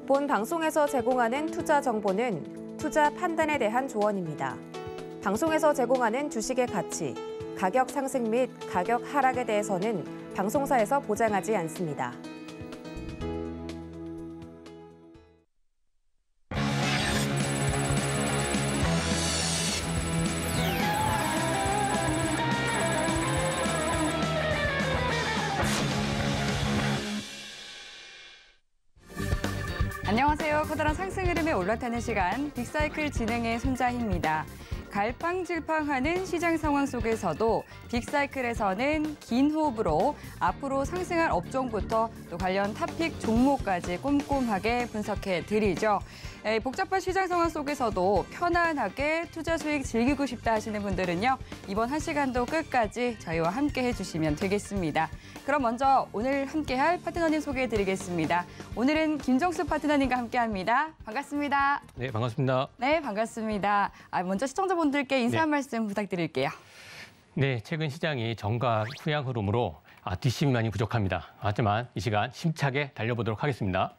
본 방송에서 제공하는 투자 정보는 투자 판단에 대한 조언입니다. 방송에서 제공하는 주식의 가치, 가격 상승 및 가격 하락에 대해서는 방송사에서 보장하지 않습니다. 안녕하세요. 커다란 상승 흐름에 올라타는 시간, 빅사이클 진행의 손자희입니다. 갈팡질팡하는 시장 상황 속에서도 빅사이클에서는 긴 호흡으로 앞으로 상승할 업종부터 또 관련 탑픽 종목까지 꼼꼼하게 분석해 드리죠. 복잡한 시장 상황 속에서도 편안하게 투자 수익 즐기고 싶다 하시는 분들은요, 이번 한 시간도 끝까지 저희와 함께 해주시면 되겠습니다. 그럼 먼저 오늘 함께할 파트너님 소개해 드리겠습니다. 오늘은 김정수 파트너님과 함께합니다. 반갑습니다. 네, 반갑습니다. 네, 반갑습니다. 먼저 시청자분들께 인사 한 말씀 부탁드릴게요. 네, 최근 시장이 정가 후양 흐름으로 뒷심이 많이 부족합니다. 하지만 이 시간 힘차게 달려보도록 하겠습니다.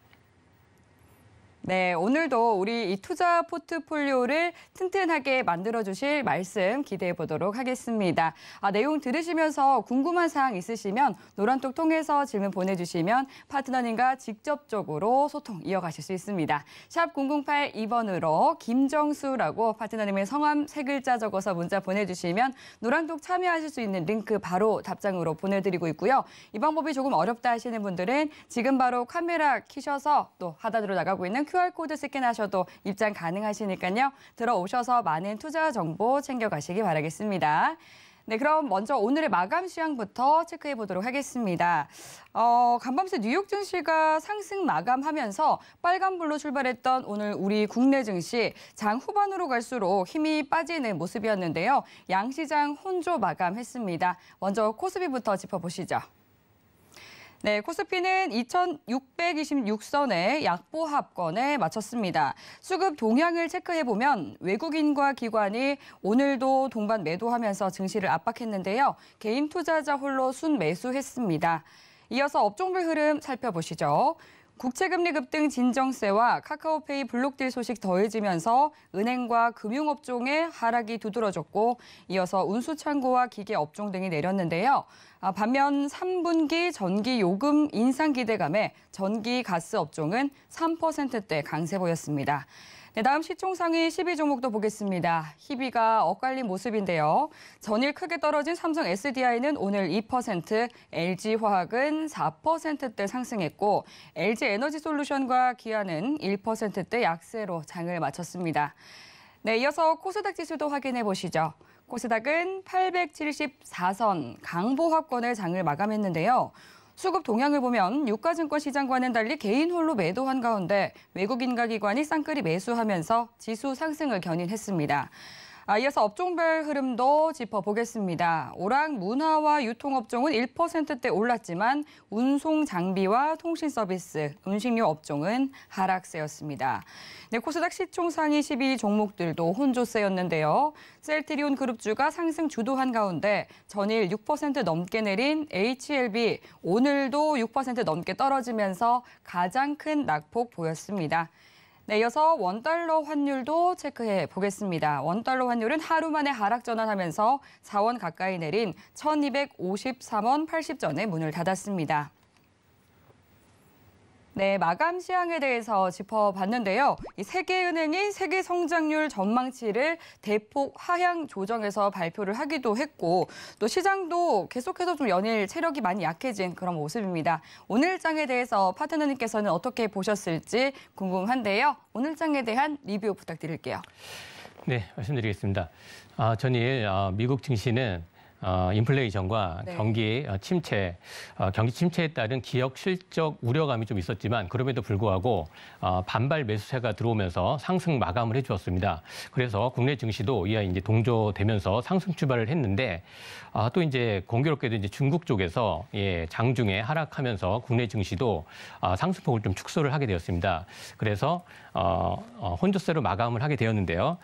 네, 오늘도 우리 이 투자 포트폴리오를 튼튼하게 만들어주실 말씀 기대해 보도록 하겠습니다. 내용 들으시면서 궁금한 사항 있으시면 노란톡 통해서 질문 보내주시면 파트너님과 직접적으로 소통 이어가실 수 있습니다. 샵 0082번으로 김정수라고 파트너님의 성함 3글자 적어서 문자 보내주시면 노란톡 참여하실 수 있는 링크 바로 답장으로 보내드리고 있고요. 이 방법이 조금 어렵다 하시는 분들은 지금 바로 카메라 켜셔서 또 하단으로 나가고 있는 QR코드 스캔하셔도 입장 가능하시니까요. 들어오셔서 많은 투자 정보 챙겨가시기 바라겠습니다. 네, 그럼 먼저 오늘의 마감 시황부터 체크해 보도록 하겠습니다. 간밤새 뉴욕 증시가 상승 마감하면서 빨간불로 출발했던 오늘 우리 국내 증시 장 후반으로 갈수록 힘이 빠지는 모습이었는데요. 양시장 혼조 마감했습니다. 먼저 코스피부터 짚어보시죠. 네, 코스피는 2,626선의 약보합권에 마쳤습니다. 수급 동향을 체크해보면 외국인과 기관이 오늘도 동반 매도하면서 증시를 압박했는데요. 개인 투자자 홀로 순매수했습니다. 이어서 업종별 흐름 살펴보시죠. 국채금리 급등 진정세와 카카오페이 블록딜 소식 더해지면서 은행과 금융업종의 하락이 두드러졌고 이어서 운수창고와 기계업종 등이 내렸는데요. 반면 3분기 전기요금 인상 기대감에 전기 가스 업종은 3%대 강세 보였습니다. 네, 다음 시총상위 12종목도 보겠습니다. 희비가 엇갈린 모습인데요. 전일 크게 떨어진 삼성 SDI는 오늘 2%, LG화학은 4%대 상승했고 LG에너지솔루션과 기아는 1%대 약세로 장을 마쳤습니다. 네, 이어서 코스닥 지수도 확인해 보시죠. 코스닥은 874선 강보합권의 장을 마감했는데요. 수급 동향을 보면 유가증권 시장과는 달리 개인 홀로 매도한 가운데 외국인과 기관이 쌍끌이 매수하면서 지수 상승을 견인했습니다. 이어서 업종별 흐름도 짚어보겠습니다. 오락 문화와 유통업종은 1%대 올랐지만 운송 장비와 통신 서비스, 음식료 업종은 하락세였습니다. 네, 코스닥 시총 상위 12종목들도 혼조세였는데요. 셀트리온 그룹주가 상승 주도한 가운데 전일 6% 넘게 내린 HLB 오늘도 6% 넘게 떨어지면서 가장 큰 낙폭 보였습니다. 네, 이어서 원달러 환율도 체크해 보겠습니다. 원달러 환율은 하루 만에 하락 전환하면서 4원 가까이 내린 1,253원 80전에 문을 닫았습니다. 네, 마감 시황에 대해서 짚어봤는데요. 이 세계은행이 세계 성장률 전망치를 대폭 하향 조정해서 발표를 하기도 했고 또 시장도 계속해서 좀 연일 체력이 많이 약해진 그런 모습입니다. 오늘 장에 대해서 파트너님께서는 어떻게 보셨을지 궁금한데요. 오늘 장에 대한 리뷰 부탁드릴게요. 네, 말씀드리겠습니다. 전일 미국 증시는 인플레이션과 네. 경기 침체, 경기 침체에 따른 기업 실적 우려감이 좀 있었지만 그럼에도 불구하고 반발 매수세가 들어오면서 상승 마감을 해주었습니다. 그래서 국내 증시도 이와 이제 동조되면서 상승 출발을 했는데 또 이제 공교롭게도 이제 중국 쪽에서 장중에 하락하면서 국내 증시도 상승폭을 좀 축소를 하게 되었습니다. 그래서 혼조세로 마감을 하게 되었는데요.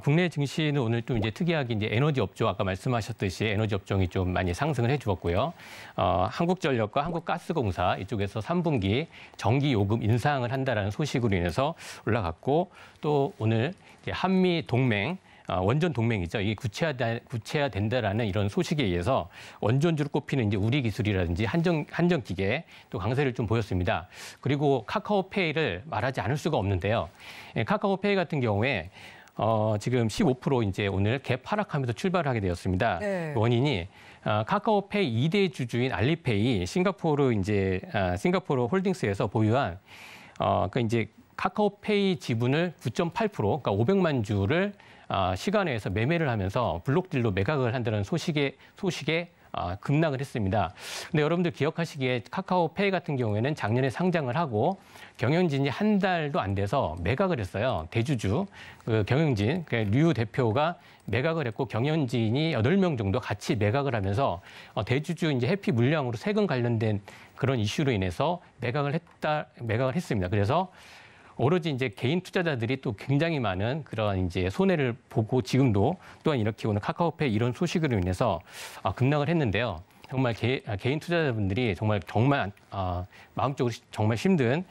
국내 증시는 오늘 또 이제 특이하게 이제 에너지 업종 아까 말씀하셨듯이 에너지 에너지 업종이 좀 많이 상승을 해주었고요. 한국전력과 한국가스공사 이쪽에서 3분기 전기 요금 인상을 한다라는 소식으로 인해서 올라갔고 또 오늘 한미 동맹 원전 동맹이죠. 이게 구체화된다라는 이런 소식에 의해서 원전주로 꼽히는 이제 우리 기술이라든지 한전기계 또 강세를 좀 보였습니다. 그리고 카카오페이를 말하지 않을 수가 없는데요. 카카오페이 같은 경우에 지금 15% 이제 오늘 갭 하락하면서 출발을 하게 되었습니다. 네. 원인이 카카오페이 2대 주주인 알리페이 싱가포르 홀딩스에서 보유한 그러니까 이제 카카오페이 지분을 9.8% 그러니까 500만 주를 시간외에서 매매를 하면서 블록딜로 매각을 한다는 소식에 급락을 했습니다. 근데 여러분들 기억하시기에 카카오페이 같은 경우에는 작년에 상장을 하고 경영진이 한 달도 안 돼서 매각을 했어요. 대주주 경영진 류 대표가 매각을 했고 경영진이 8명 정도 같이 매각을 하면서 대주주 이제 해피 물량으로 세금 관련된 그런 이슈로 인해서 매각을 했습니다. 그래서 오로지 이제 개인 투자자들이 또 굉장히 많은 그런 이제 손해를 보고 지금도 또한 이렇게 오늘 카카오페이 이런 소식으로 인해서 급락을 했는데요. 정말 개인 투자자분들이 정말 마음적으로 정말 힘든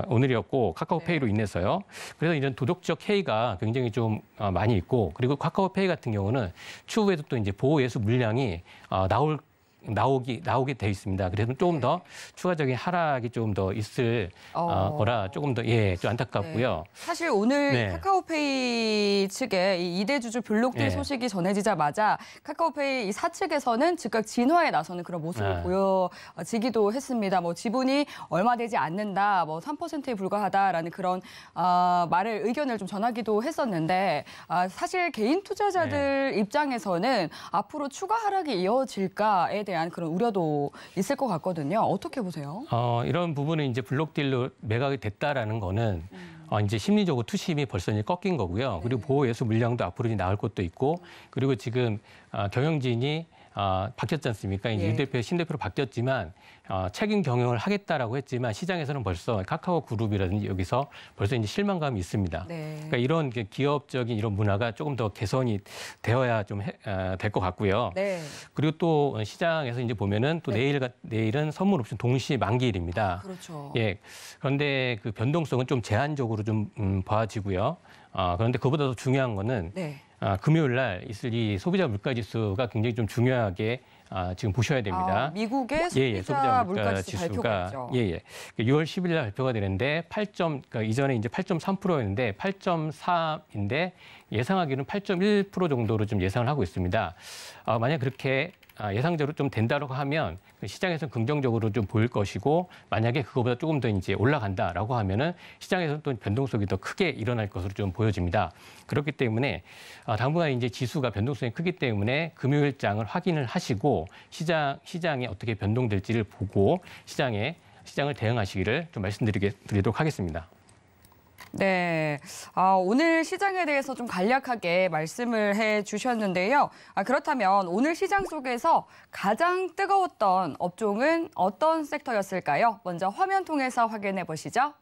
오늘이었고 카카오페이로 인해서요. 그래서 이런 도덕적 해이가 굉장히 좀 많이 있고 그리고 카카오페이 같은 경우는 추후에도 또 이제 보호 예수 물량이 나오게 돼 있습니다. 그래서 조금 더 추가적인 하락이 좀 더 있을 거라 조금 더 좀 안타깝고요. 네. 사실 오늘 네. 카카오페이 측의 이 2대 주주 블록딜 네. 소식이 전해지자마자 카카오페이 이 사측에서는 즉각 진화에 나서는 그런 모습을 보여지기도 했습니다. 뭐 지분이 얼마 되지 않는다, 뭐 3%에 불과하다라는 그런 의견을 좀 전하기도 했었는데 사실 개인 투자자들 입장에서는 앞으로 추가 하락이 이어질까에 대한 그런 우려도 있을 것 같거든요. 어떻게 보세요? 이런 부분은 이제 블록딜로 매각이 됐다라는 거는 이제 심리적으로 투심이 벌써 이제 꺾인 거고요. 그리고 보호 예수 물량도 앞으로 이제 나올 것도 있고, 그리고 지금 경영진이 바뀌었지 않습니까? 이제 유 대표, 신 대표로 바뀌었지만 책임 경영을 하겠다라고 했지만 시장에서는 벌써 카카오 그룹이라든지 여기서 벌써 이제 실망감이 있습니다. 네. 그러니까 이런 기업적인 이런 문화가 조금 더 개선이 되어야 좀 될 것 같고요. 네. 그리고 또 시장에서 이제 보면은 또 내일은 선물 옵션 동시 만기일입니다. 그렇죠. 예. 그런데 그 변동성은 좀 제한적으로 좀 봐지고요. 그런데 그보다 더 중요한 거는 금요일 날 있을 이 소비자 물가 지수가 굉장히 좀 중요하게 지금 보셔야 됩니다. 미국의 소비자 물가 지수 발표가 있죠. 6월 10일 날 발표가 되는데 그러니까 이전에 이제 8.3%였는데 8.4인데 예상하기로는 8.1% 정도로 좀 예상을 하고 있습니다. 만약 그렇게 예상대로 좀 된다고 하면 시장에서는 긍정적으로 좀 보일 것이고, 만약에 그거보다 조금 더 이제 올라간다라고 하면은 시장에서는 또 변동성이 더 크게 일어날 것으로 좀 보여집니다. 그렇기 때문에 당분간 이제 지수가 변동성이 크기 때문에 금요일장을 확인을 하시고 시장이 어떻게 변동될지를 보고 시장을 대응하시기를 좀 말씀드리도록 하겠습니다. 네, 오늘 시장에 대해서 좀 간략하게 말씀을 해주셨는데요. 그렇다면 오늘 시장 속에서 가장 뜨거웠던 업종은 어떤 섹터였을까요? 먼저 화면 통해서 확인해 보시죠.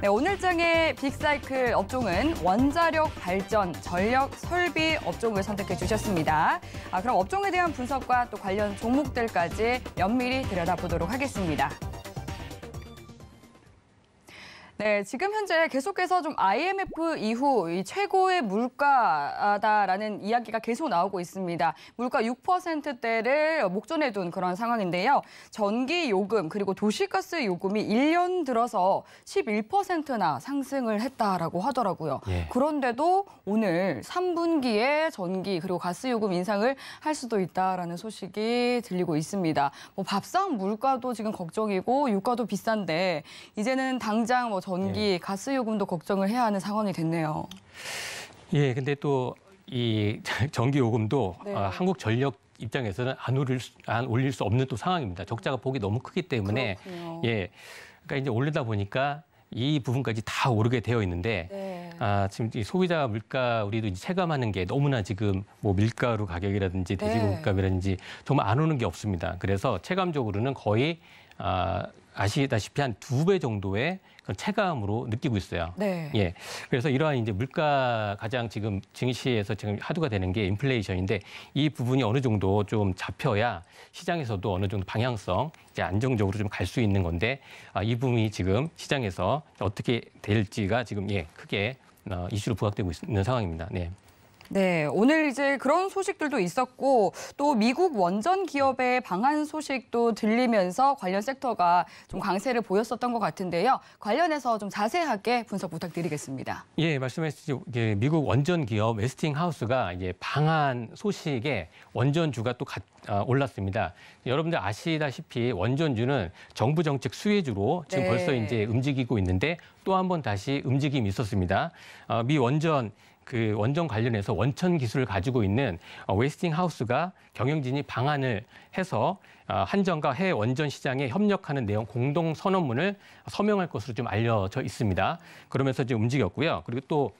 네, 오늘장의 빅사이클 업종은 원자력 발전, 전력 설비 업종을 선택해 주셨습니다. 그럼 업종에 대한 분석과 또 관련 종목들까지 면밀히 들여다보도록 하겠습니다. 네, 지금 현재 계속해서 좀 IMF 이후 이 최고의 물가다라는 이야기가 계속 나오고 있습니다. 물가 6%대를 목전에 둔 그런 상황인데요. 전기 요금 그리고 도시가스 요금이 1년 들어서 11%나 상승을 했다라고 하더라고요. 그런데도 오늘 3분기에 전기 그리고 가스 요금 인상을 할 수도 있다라는 소식이 들리고 있습니다. 뭐 밥상 물가도 지금 걱정이고 유가도 비싼데 이제는 당장 뭐 전기, 가스 요금도 걱정을 해야 하는 상황이 됐네요. 근데 또 이 전기 요금도 한국전력 입장에서는 안 올릴 수 없는 또 상황입니다. 적자가 폭이 너무 크기 때문에 그러니까 이제 올리다 보니까 이 부분까지 다 오르게 되어 있는데 지금 이 소비자 물가 우리도 이제 체감하는 게 너무나 지금 뭐 밀가루 가격이라든지 돼지고기 값이라든지 정말 안 오는 게 없습니다. 그래서 체감적으로는 거의 아시다시피 한 2배 정도의 그런 체감으로 느끼고 있어요. 네. 예. 그래서 이러한 이제 물가 가장 지금 증시에서 지금 화두가 되는 게 인플레이션인데 이 부분이 어느 정도 좀 잡혀야 시장에서도 어느 정도 방향성 이제 안정적으로 좀 갈 수 있는 건데 이 부분이 지금 시장에서 어떻게 될지가 지금 크게 이슈로 부각되고 있는 상황입니다. 네. 네, 오늘 이제 그런 소식들도 있었고 또 미국 원전 기업의 방한 소식도 들리면서 관련 섹터가 좀 강세를 보였었던 것 같은데요. 관련해서 좀 자세하게 분석 부탁드리겠습니다. 예, 말씀하셨듯이 미국 원전 기업 웨스팅하우스가 이제 방한 소식에 원전주가 또 올랐습니다. 여러분들 아시다시피 원전주는 정부 정책 수혜주로 지금 네. 벌써 이제 움직이고 있는데 또 한 번 다시 움직임이 있었습니다. 미 원전 원전 관련해서 원천 기술을 가지고 있는 웨스팅하우스가 경영진이 방한을 해서 한전과 해외 원전 시장에 협력하는 내용 공동 선언문을 서명할 것으로 좀 알려져 있습니다. 그러면서 좀 움직였고요. 그리고 또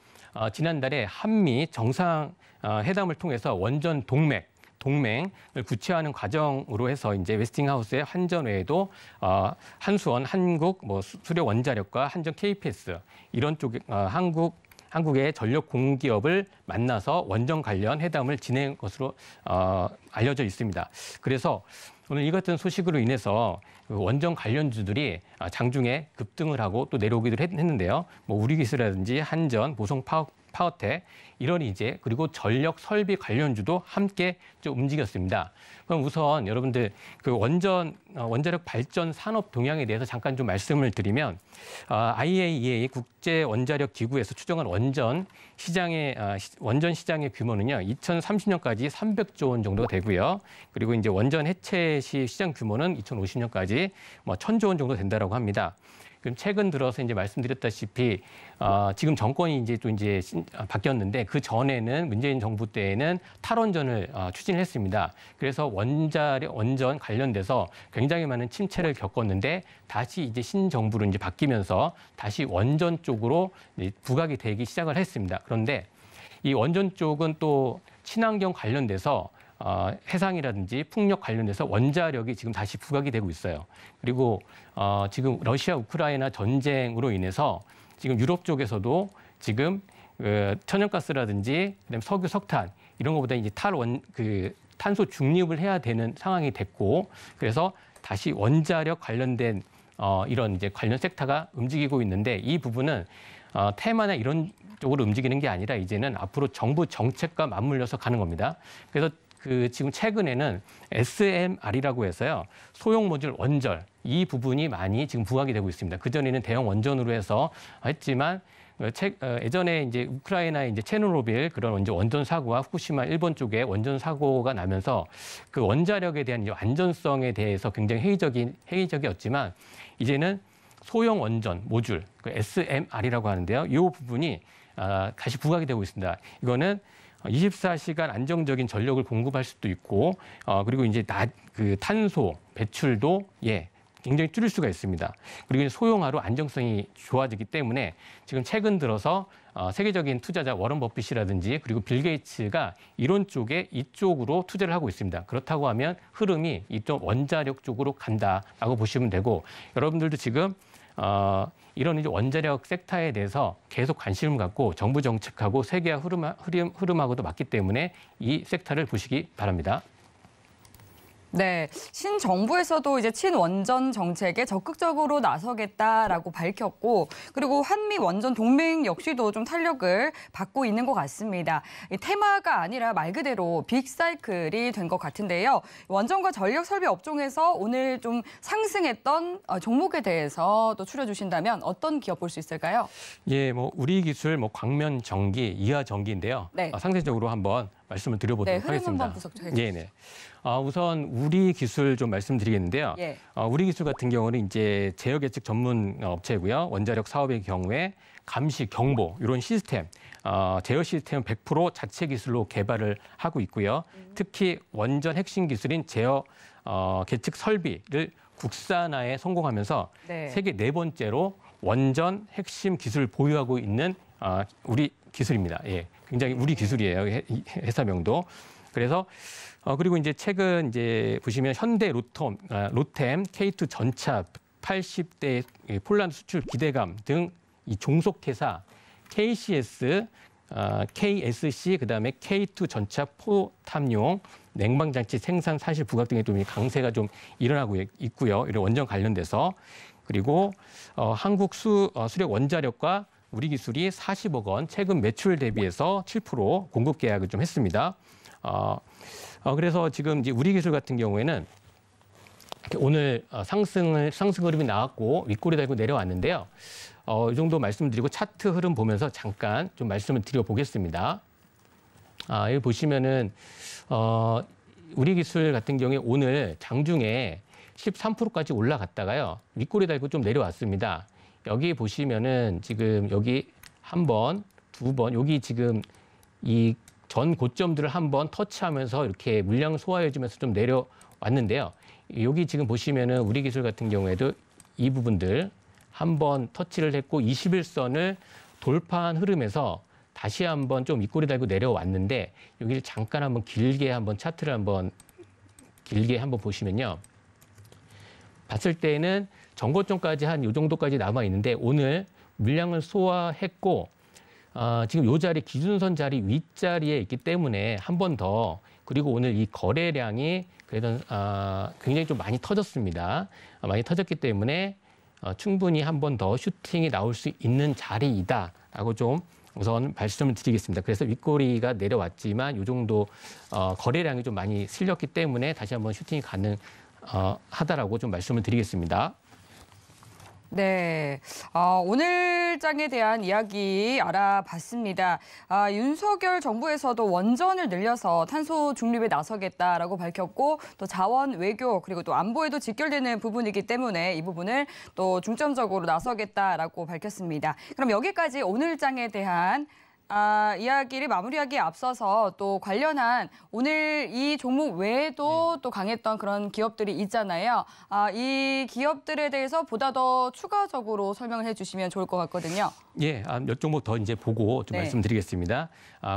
지난달에 한미 정상 회담을 통해서 원전 동맹을 구체화하는 과정으로 해서 이제 웨스팅하우스의 한전 외에도 한수원, 한국, 수력 원자력과 한전 KPS 이런 쪽에 한국의 전력 공기업을 만나서 원전 관련 회담을 진행한 것으로 알려져 있습니다. 그래서 오늘 이 같은 소식으로 인해서 원전 관련주들이 장중에 급등을 하고 또 내려오기도 했는데요. 우리기술이라든지 한전, 보성 파워텍 이런 그리고 전력 설비 관련주도 함께 좀 움직였습니다. 그럼 우선 여러분들 원자력 발전 산업 동향에 대해서 잠깐 좀 말씀을 드리면 IAEA 국제 원자력 기구에서 추정한 원전 시장의 규모는요 2030년까지 300조 원 정도가 되고요. 그리고 이제 원전 해체 시 시장 규모는 2050년까지 1,000조 원 정도 된다라고 합니다. 그럼 최근 들어서 이제 말씀드렸다시피 지금 정권이 이제 바뀌었는데 그 전에는 문재인 정부 때에는 탈원전을 추진을 했습니다. 그래서 원전 관련돼서 굉장히 많은 침체를 겪었는데 다시 이제 신정부로 이제 바뀌면서 다시 원전 쪽으로 부각이 되기 시작을 했습니다. 그런데 이 원전 쪽은 또 친환경 관련돼서 해상이라든지 풍력 관련돼서 원자력이 지금 다시 부각이 되고 있어요. 그리고 지금 러시아 우크라이나 전쟁으로 인해서 지금 유럽 쪽에서도 지금 천연가스라든지 그다음에 석유, 석탄 이런 것보다 이제 탄소 중립을 해야 되는 상황이 됐고 그래서 다시 원자력 관련된 이런 이제 관련 섹터가 움직이고 있는데 이 부분은 테마나 이런 쪽으로 움직이는 게 아니라 이제는 앞으로 정부 정책과 맞물려서 가는 겁니다. 그래서 지금 최근에는 SMR이라고 해서요. 소형 모듈 원절 이 부분이 많이 지금 부각이 되고 있습니다. 그전에는 대형 원전으로 해서 했지만 예전에 이제 우크라이나의 이제 체르노빌 그런 이제 원전 사고와 후쿠시마 일본 쪽에 원전 사고가 나면서 그 원자력에 대한 이제 안전성에 대해서 굉장히 회의적이었지만 이제는 소형 원전 모듈 SMR이라고 하는데요. 이 부분이 다시 부각이 되고 있습니다. 이거는 24시간 안정적인 전력을 공급할 수도 있고 그리고 이제 탄소 배출도 굉장히 줄일 수가 있습니다. 그리고 소형화로 안정성이 좋아지기 때문에 지금 최근 들어서 세계적인 투자자 워런 버핏이라든지 그리고 빌 게이츠가 이쪽으로 투자를 하고 있습니다. 그렇다고 하면 흐름이 이쪽 원자력 쪽으로 간다라고 보시면 되고 여러분들도 지금 이런 이제 원자력 섹터에 대해서 계속 관심을 갖고 정부 정책하고 세계화 흐름하고도 맞기 때문에 이 섹터를 보시기 바랍니다. 네, 신정부에서도 이제 친원전 정책에 적극적으로 나서겠다라고 밝혔고 그리고 한미 원전 동맹 역시도 좀 탄력을 받고 있는 것 같습니다. 이 테마가 아니라 말 그대로 빅사이클이 된 것 같은데요. 원전과 전력 설비 업종에서 오늘 좀 상승했던 종목에 대해서 또 추려주신다면 어떤 기업 볼 수 있을까요? 예, 우리 기술, 광면 전기, 이하 전기인데요. 네. 상세적으로 한번 말씀을 드려보도록 흐름 하겠습니다. 한번 분석해 주시죠. 네. 우선 우리 기술 좀 말씀드리겠는데요. 예. 우리 기술 같은 경우는 이제 제어 예측 전문 업체고요. 원자력 사업의 경우에 감시, 경보 이런 시스템, 제어 시스템은 100% 자체 기술로 개발을 하고 있고요. 특히 원전 핵심 기술인 제어 계측 설비를 국산화에 성공하면서 네. 세계 4번째로 원전 핵심 기술을 보유하고 있는 우리 기술입니다. 예, 굉장히 우리 기술이에요. 회사명도. 그래서 그리고 이제 최근 이제 보시면 현대 로템 K2 전차 180대 폴란드 수출 기대감 등 이 종속회사 KCS, KSC, 그다음에 K2 전차 포탑용 냉방장치 생산 사실 부각 등의 좀 강세가 좀 일어나고 있고요. 이런 원전 관련돼서. 그리고 한국 수력 원자력과 우리 기술이 40억 원 최근 매출 대비해서 7% 공급 계약을 좀 했습니다. 그래서 지금 이제 우리 기술 같은 경우에는 오늘 상승 흐름이 나왔고 윗골이 달고 내려왔는데요. 이 정도 말씀드리고 차트 흐름 보면서 잠깐 좀 말씀을 드려보겠습니다. 여기 보시면은 우리 기술 같은 경우에 오늘 장중에 13%까지 올라갔다가요. 윗골이 달고 좀 내려왔습니다. 여기 보시면은 지금 여기 한 번, 두 번, 여기 지금 이 전 고점들을 한번 터치하면서 이렇게 물량 소화해주면서 좀 내려왔는데요. 여기 지금 보시면은 우리 기술 같은 경우에도 이 부분들 한번 터치를 했고 21선을 돌파한 흐름에서 다시 한번 좀 윗골이 달고 내려왔는데 여기를 잠깐 한번 길게 한번 차트를 한번 길게 한번 보시면요. 봤을 때는 전고점까지 한 이 정도까지 남아 있는데 오늘 물량을 소화했고 지금 이 자리 기준선 자리 윗자리에 있기 때문에 한 번 더 그리고 오늘 이 거래량이 그래도 굉장히 좀 많이 터졌습니다. 많이 터졌기 때문에 충분히 한 번 더 슈팅이 나올 수 있는 자리이다라고 좀 우선 말씀을 드리겠습니다. 그래서 윗꼬리가 내려왔지만 이 정도 거래량이 좀 많이 실렸기 때문에 다시 한번 슈팅이 가능하다라고 좀 말씀을 드리겠습니다. 네, 오늘 장에 대한 이야기 알아봤습니다. 윤석열 정부에서도 원전을 늘려서 탄소 중립에 나서겠다라고 밝혔고 또 자원 외교 그리고 또 안보에도 직결되는 부분이기 때문에 이 부분을 또 중점적으로 나서겠다라고 밝혔습니다. 그럼 여기까지 오늘 장에 대한 이야기를 마무리하기에 앞서서 또 관련한 오늘 이 종목 외에도 또 강했던 그런 기업들이 있잖아요. 이 기업들에 대해서 보다 더 추가적으로 설명을 해주시면 좋을 것 같거든요. 예, 몇 종목 더 이제 보고 좀 말씀드리겠습니다.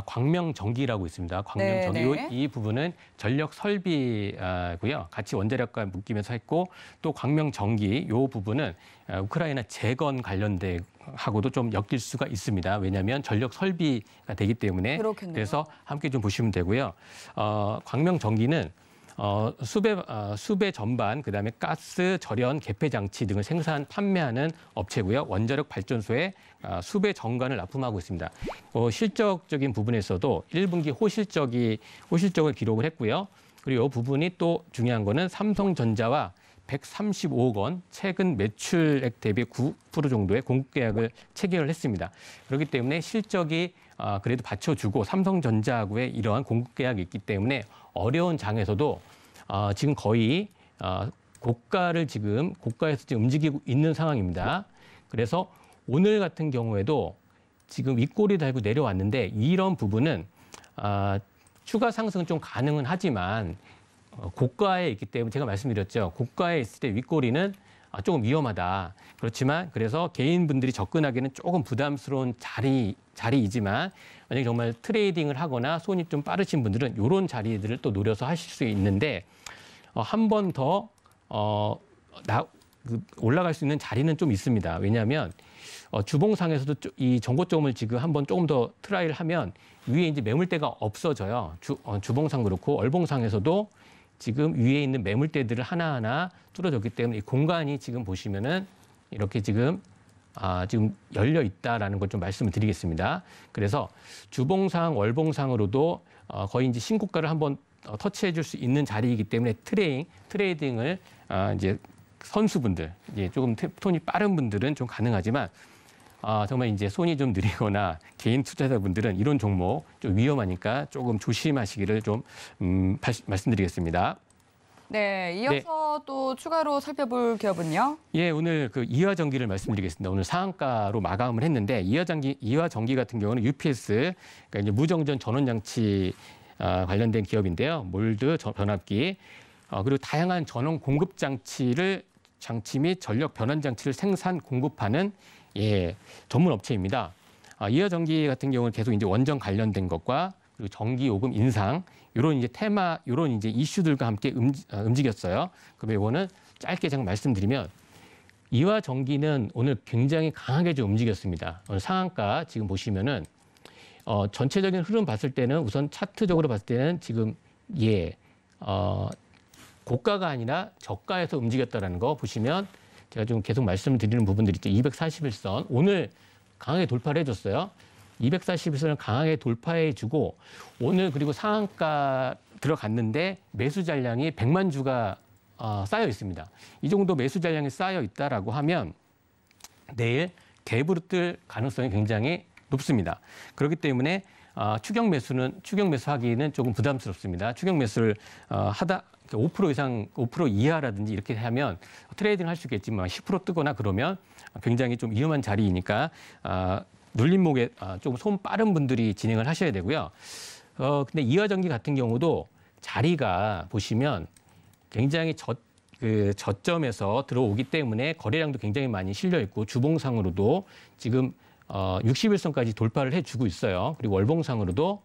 광명전기라고 있습니다. 광명전기 이 부분은 전력 설비고요. 같이 원자력과 묶이면서 했고 또 광명전기 이 부분은 우크라이나 재건 관련된 하고도 좀 엮일 수가 있습니다. 왜냐하면 전력 설비가 되기 때문에 그렇겠네요. 그래서 함께 좀 보시면 되고요. 광명전기는 수배 전반, 그다음에 가스, 절연, 개폐 장치 등을 생산, 판매하는 업체고요. 원자력 발전소에 수배 전관을 납품하고 있습니다. 실적적인 부분에서도 1분기 호실적을 기록을 했고요. 그리고 이 부분이 또 중요한 거는 삼성전자와 135억 원, 최근 매출액 대비 9% 정도의 공급 계약을 체결을 했습니다. 그렇기 때문에 실적이 그래도 받쳐주고 삼성전자하고의 이러한 공급 계약이 있기 때문에 어려운 장에서도 지금 거의 고가에서 지금 움직이고 있는 상황입니다. 그래서 오늘 같은 경우에도 지금 윗골이 달고 내려왔는데 이런 부분은 추가 상승은 좀 가능은 하지만 고가에 있기 때문에 제가 말씀드렸죠. 고가에 있을 때 윗꼬리는 조금 위험하다. 그렇지만 그래서 개인분들이 접근하기는 조금 부담스러운 자리이지만 만약에 정말 트레이딩을 하거나 손이 좀 빠르신 분들은 이런 자리들을 또 노려서 하실 수 있는데 한 번 더 올라갈 수 있는 자리는 좀 있습니다. 왜냐하면 주봉상에서도 이 정고점을 지금 한번 조금 더 트라이를 하면 위에 이제 매물대가 없어져요. 주봉상 그렇고 얼봉상에서도 지금 위에 있는 매물대들을 하나하나 뚫어줬기 때문에 이 공간이 지금 보시면은 이렇게 지금 열려 있다라는 걸 좀 말씀을 드리겠습니다. 그래서 주봉상, 월봉상으로도 거의 이제 신고가를 한번 터치해 줄 수 있는 자리이기 때문에 트레이딩을 이제 선수분들, 이제 조금 톤이 빠른 분들은 좀 가능하지만 정말 이제 손이 좀 느리거나 개인 투자자분들은 이런 종목 좀 위험하니까 조금 조심하시기를 좀 말씀드리겠습니다. 네, 이어서 또 추가로 살펴볼 기업은요? 예, 오늘 그 이화전기를 말씀드리겠습니다. 오늘 상한가로 마감을 했는데 이화전기 같은 경우는 UPS, 그러니까 이제 무정전 전원장치 관련된 기업인데요. 몰드, 변압기, 그리고 다양한 전원 공급 장치 및 전력 변환 장치를 생산 공급하는 전문 업체입니다. 이화전기 같은 경우는 계속 이제 원전 관련된 것과 그리고 전기 요금 인상 이런 이제 테마, 이런 이제 이슈들과 함께 움직였어요. 그러면 이거는 짧게 제가 말씀드리면 이와 전기는 오늘 굉장히 강하게 좀 움직였습니다. 오늘 상한가 지금 보시면은 전체적인 흐름 봤을 때는 우선 차트적으로 봤을 때는 지금 고가가 아니라 저가에서 움직였다라는 거 보시면 제가 좀 계속 말씀을 드리는 부분들이 있죠. 241선 오늘 강하게 돌파를 해줬어요. 241선을 강하게 돌파해주고 오늘 그리고 상한가 들어갔는데 매수 잔량이 100만 주가 쌓여 있습니다. 이 정도 매수 잔량이 쌓여 있다라고 하면 내일 갭으로 뜰 가능성이 굉장히 높습니다. 그렇기 때문에 추격 매수하기는 조금 부담스럽습니다. 추격 매수를 하다 5% 이상, 5% 이하라든지 이렇게 하면 트레이딩 할 수 있겠지만 10% 뜨거나 그러면 굉장히 좀 위험한 자리이니까 눌림목에 조금 손 빠른 분들이 진행을 하셔야 되고요. 근데 이화전기 같은 경우도 자리가 보시면 굉장히 저점에서 들어오기 때문에 거래량도 굉장히 많이 실려 있고 주봉상으로도 지금 60일선까지 돌파를 해주고 있어요. 그리고 월봉상으로도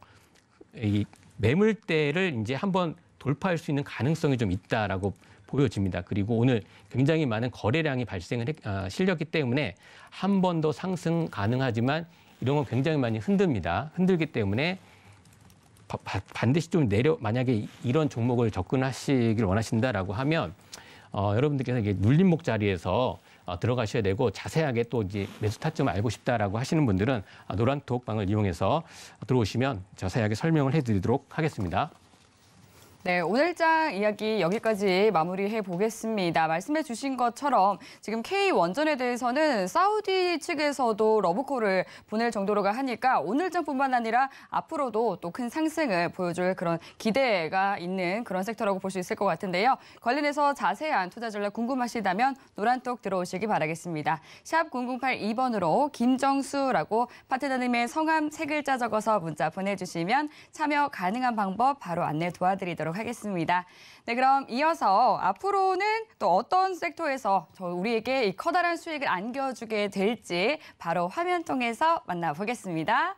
이 매물대를 이제 한번 돌파할 수 있는 가능성이 좀 있다라고 보여집니다. 그리고 오늘 굉장히 많은 거래량이 실렸기 때문에 한 번 더 상승 가능하지만 이런 건 굉장히 많이 흔들기 때문에 반드시 좀 만약에 이런 종목을 접근하시길 원하신다라고 하면 여러분들께서 이게 눌림목 자리에서 들어가셔야 되고 자세하게 또 이제 매수 타점을 알고 싶다라고 하시는 분들은 노란톡방을 이용해서 들어오시면 자세하게 설명을 해드리도록 하겠습니다. 네, 오늘장 이야기 여기까지 마무리해 보겠습니다. 말씀해 주신 것처럼 지금 K원전에 대해서는 사우디 측에서도 러브콜을 보낼 정도로가 하니까 오늘장뿐만 아니라 앞으로도 또 큰 상승을 보여줄 그런 기대가 있는 그런 섹터라고 볼 수 있을 것 같은데요. 관련해서 자세한 투자 전략 궁금하시다면 노란톡 들어오시기 바라겠습니다. 샵 0082번으로 김정수라고 파트너님의 성함 3글자 적어서 문자 보내주시면 참여 가능한 방법 바로 안내 도와드리도록 하겠습니다. 네, 그럼 이어서 앞으로는 또 어떤 섹터에서 우리에게 이 커다란 수익을 안겨주게 될지 바로 화면 통해서 만나보겠습니다.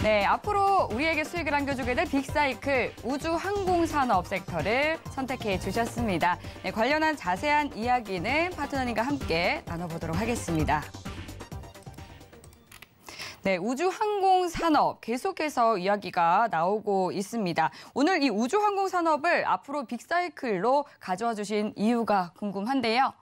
네, 앞으로 우리에게 수익을 안겨주게 될 빅사이클 우주항공산업 섹터를 선택해 주셨습니다. 네, 관련한 자세한 이야기는 파트너님과 함께 나눠보도록 하겠습니다. 네, 우주항공산업 계속해서 이야기가 나오고 있습니다. 오늘 이 우주항공산업을 앞으로 빅사이클로 가져와 주신 이유가 궁금한데요.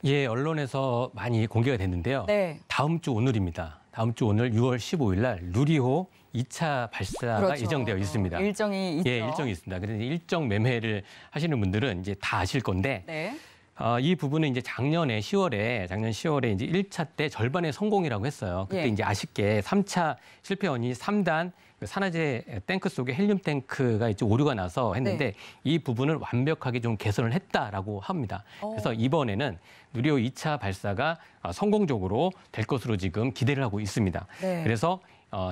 예, 언론에서 많이 공개가 됐는데요. 네. 다음 주 오늘입니다. 다음 주 오늘 6월 15일 날 누리호 2차 발사가 그렇죠. 예정되어 있습니다. 일정이 있죠. 예, 일정이 있습니다. 그래서 일정 매매를 하시는 분들은 이제 다 아실 건데 네. 이 부분은 이제 작년 10월에 이제 1차 때 절반의 성공이라고 했어요. 그때 예. 이제 아쉽게 3차 실패 원인이 3단 산화제 탱크 속에 헬륨 탱크가 이제 오류가 나서 했는데 네. 이 부분을 완벽하게 좀 개선을 했다라고 합니다. 그래서 이번에는 누리호 2차 발사가 성공적으로 될 것으로 지금 기대를 하고 있습니다. 네. 그래서